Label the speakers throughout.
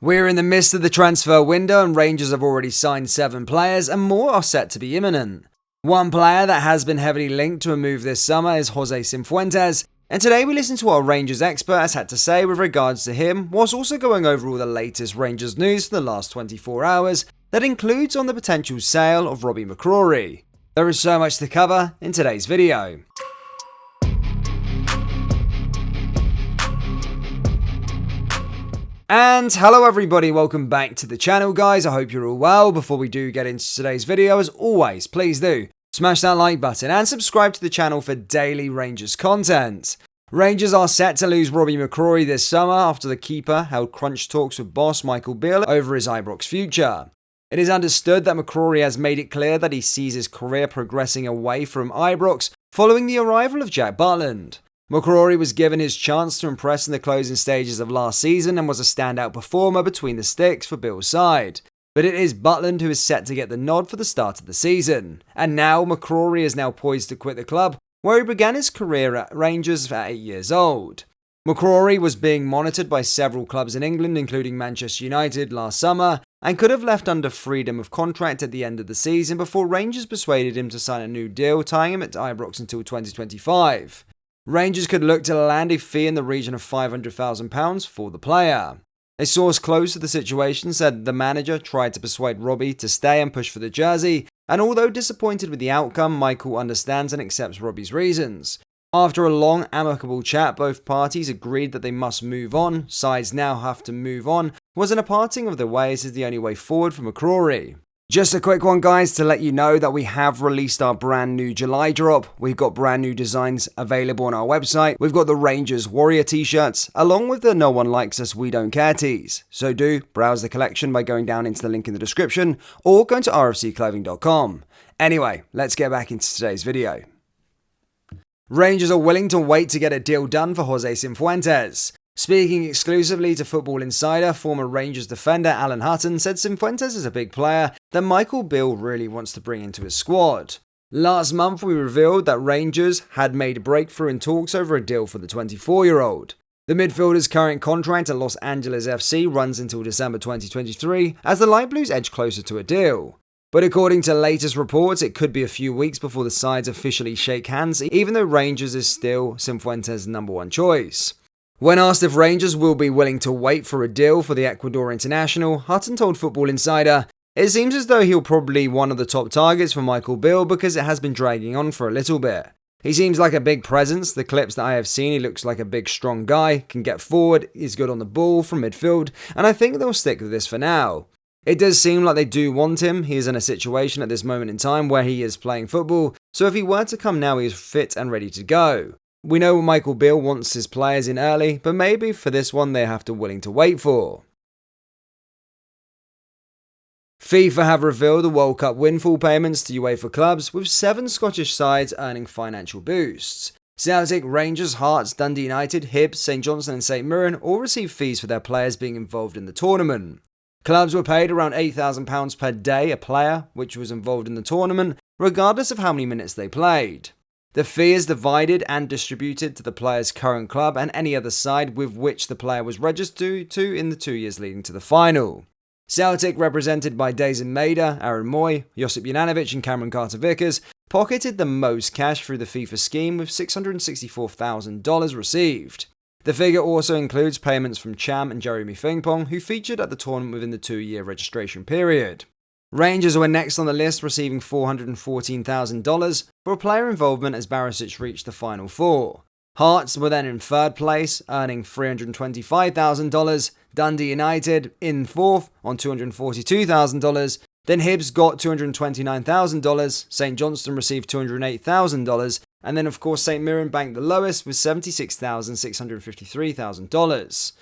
Speaker 1: We're in the midst of the transfer window and Rangers have already signed 7 players and more are set to be imminent. One player that has been heavily linked to a move this summer is Jose Cifuentes, and today we listen to what a Rangers expert has had to say with regards to him, whilst also going over all the latest Rangers news for the last 24 hours that includes on the potential sale of Robby McCrorie. There is so much to cover in today's video. And hello everybody, welcome back to the channel guys, I hope you're all well. Before we do get into today's video, as always, please do smash that like button and subscribe to the channel for daily Rangers content. Rangers are set to lose Robby McCrorie this summer after the keeper held crunch talks with boss Michael Beale over his Ibrox future. It is understood that McCrorie has made it clear that he sees his career progressing away from Ibrox following the arrival of Jack Butland. McCrorie was given his chance to impress in the closing stages of last season and was a standout performer between the sticks for Beale's side. But it is Butland who is set to get the nod for the start of the season. And now McCrorie is now poised to quit the club, where he began his career at Rangers at 8 years old. McCrorie was being monitored by several clubs in England, including Manchester United last summer, and could have left under freedom of contract at the end of the season before Rangers persuaded him to sign a new deal, tying him at Ibrox until 2025. Rangers could look to land a fee in the region of £500,000 for the player. A source close to the situation said the manager tried to persuade Robby to stay and push for the jersey, and although disappointed with the outcome, Michael understands and accepts Robby's reasons. After a long, amicable chat, both parties agreed that they must move on. Sides now have to move on, wasn't a parting of the ways is the only way forward for McCrorie. Just a quick one guys to let you know that we have released our brand new July drop. We've got brand new designs available on our website. We've got the Rangers Warrior t-shirts along with the No One Likes Us We Don't Care tees. So do browse the collection by going down into the link in the description or going to rfcclothing.com. Anyway, let's get back into today's video. Rangers are willing to wait to get a deal done for Jose Cifuentes. Speaking exclusively to Football Insider, former Rangers defender Alan Hutton said Cifuentes is a big player that Michael Beale really wants to bring into his squad. Last month we revealed that Rangers had made a breakthrough in talks over a deal for the 24-year-old. The midfielder's current contract at Los Angeles FC runs until December 2023 as the Light Blues edge closer to a deal. But according to latest reports, it could be a few weeks before the sides officially shake hands, even though Rangers is still Cifuentes' number one choice. When asked if Rangers will be willing to wait for a deal for the Ecuador international, Hutton told Football Insider, "It seems as though he'll probably be one of the top targets for Michael Beale because it has been dragging on for a little bit. He seems like a big presence. The clips that I have seen, he looks like a big strong guy, can get forward, is good on the ball from midfield, and I think they'll stick with this for now. It does seem like they do want him. He is in a situation at this moment in time where he is playing football, so if he were to come now, he is fit and ready to go. We know Michael Beale wants his players in early, but maybe for this one they have to willing to wait for." FIFA have revealed the World Cup windfall payments to UEFA clubs, with 7 Scottish sides earning financial boosts. Celtic, Rangers, Hearts, Dundee United, Hibs, St Johnstone and St Mirren all received fees for their players being involved in the tournament. Clubs were paid around £8,000 per day a player, which was involved in the tournament, regardless of how many minutes they played. The fee is divided and distributed to the player's current club and any other side with which the player was registered to in the 2 years leading to the final. Celtic, represented by Dazen Maida, Aaron Moy, Josip Juranovic and Cameron Carter-Vickers, pocketed the most cash through the FIFA scheme with $664,000 received. The figure also includes payments from Cham and Jeremy Frimpong, who featured at the tournament within the 2-year registration period. Rangers were next on the list, receiving $414,000 for player involvement as Barisic reached the Final Four. Hearts were then in 3rd place, earning $325,000, Dundee United in 4th on $242,000, then Hibs got $229,000, St Johnstone received $208,000, and then of course St Mirren banked the lowest with $76,653,000.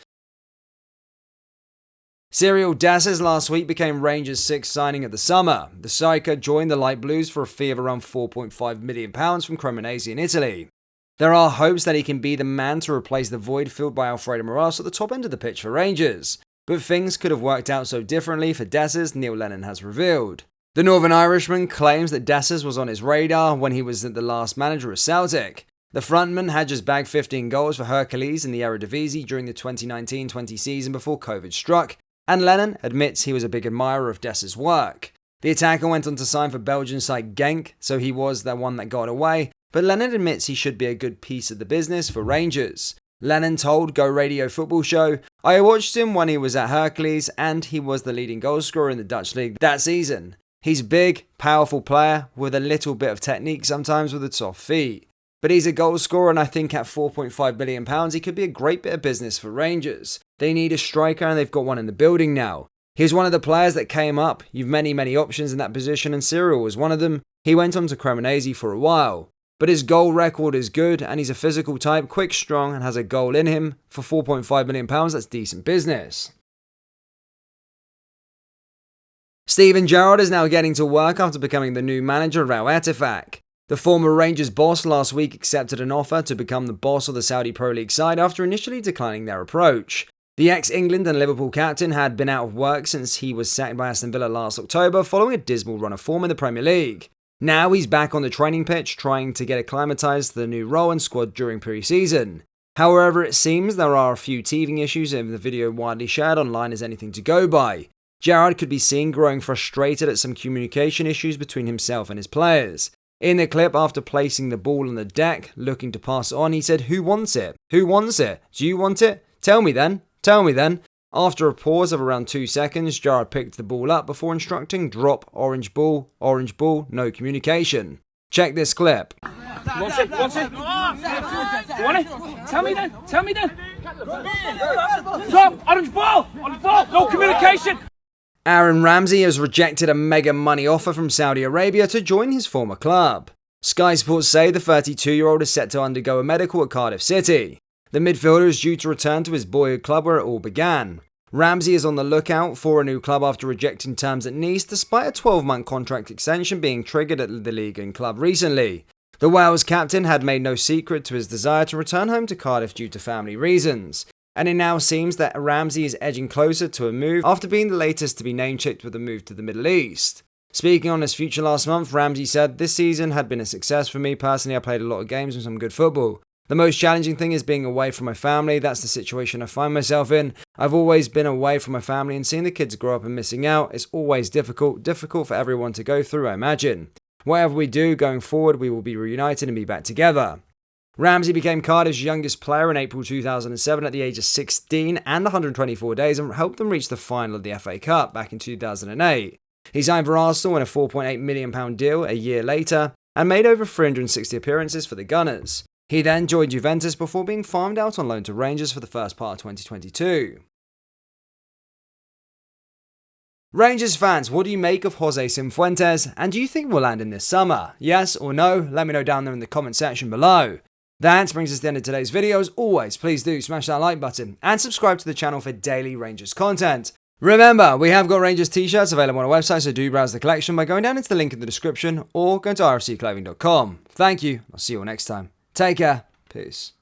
Speaker 1: Cyril Dessers last week became Rangers' 6th signing of the summer. The striker joined the Light Blues for a fee of around £4.5 million from Cremonese in Italy. There are hopes that he can be the man to replace the void filled by Alfredo Morelos at the top end of the pitch for Rangers. But things could have worked out so differently for Dessers, Neil Lennon has revealed. The Northern Irishman claims that Dessers was on his radar when he was the last manager of Celtic. The frontman had just bagged 15 goals for Hercules in the Eredivisie during the 2019-20 season before COVID struck, and Lennon admits he was a big admirer of Dessa's work. The attacker went on to sign for Belgian side Genk, so he was the one that got away, but Lennon admits he should be a good piece of the business for Rangers. Lennon told Go Radio Football Show, "I watched him when he was at Hercules and he was the leading goalscorer in the Dutch league that season. He's big, powerful player with a little bit of technique sometimes with the soft feet. But he's a goal scorer, and I think at £4.5 million he could be a great bit of business for Rangers. They need a striker and they've got one in the building now. He's one of the players that came up. You've many options in that position and Cyril was one of them. He went on to Cremonese for a while. But his goal record is good and he's a physical type, quick, strong and has a goal in him. For £4.5 million, that's decent business." Steven Gerrard is now getting to work after becoming the new manager of Al Ettifaq. The former Rangers boss last week accepted an offer to become the boss of the Saudi Pro League side after initially declining their approach. The ex-England and Liverpool captain had been out of work since he was sacked by Aston Villa last October following a dismal run of form in the Premier League. Now he's back on the training pitch trying to get acclimatised to the new role and squad during pre-season. However, it seems there are a few teething issues and the video widely shared online is anything to go by. Gerrard could be seen growing frustrated at some communication issues between himself and his players. In the clip, after placing the ball on the deck, looking to pass it on, he said, "Who wants it? Who wants it? Do you want it? Tell me then. Tell me then." After a pause of around 2 seconds, Gerrard picked the ball up before instructing, "Drop, orange ball, no communication." Check this clip.
Speaker 2: Want it? Want it? You want it? Tell me then. Tell me then. Drop, orange ball, no communication.
Speaker 1: Aaron Ramsay has rejected a mega money offer from Saudi Arabia to join his former club. Sky Sports say the 32-year-old is set to undergo a medical at Cardiff City. The midfielder is due to return to his boyhood club where it all began. Ramsay is on the lookout for a new club after rejecting terms at Nice despite a 12-month contract extension being triggered at the league and club recently. The Wales captain had made no secret to his desire to return home to Cardiff due to family reasons. And it now seems that Ramsay is edging closer to a move after being the latest to be name-checked with a move to the Middle East. Speaking on his future last month, Ramsay said, "This season had been a success for me personally. I played a lot of games and some good football. The most challenging thing is being away from my family. That's the situation I find myself in. I've always been away from my family and seeing the kids grow up and missing out. It's always difficult for everyone to go through, I imagine. Whatever we do going forward, we will be reunited and be back together." Ramsay became Cardiff's youngest player in April 2007 at the age of 16 and 124 days and helped them reach the final of the FA Cup back in 2008. He signed for Arsenal in a £4.8 million deal a year later and made over 360 appearances for the Gunners. He then joined Juventus before being farmed out on loan to Rangers for the first part of 2022. Rangers fans, what do you make of Jose Cifuentes, and do you think we'll land in this summer? Yes or no? Let me know down there in the comment section below. That brings us to the end of today's video. As always, please do smash that like button and subscribe to the channel for daily Rangers content. Remember, we have got Rangers t-shirts available on our website, so do browse the collection by going down into the link in the description or going to rfcclothing.com. Thank you. I'll see you all next time. Take care. Peace.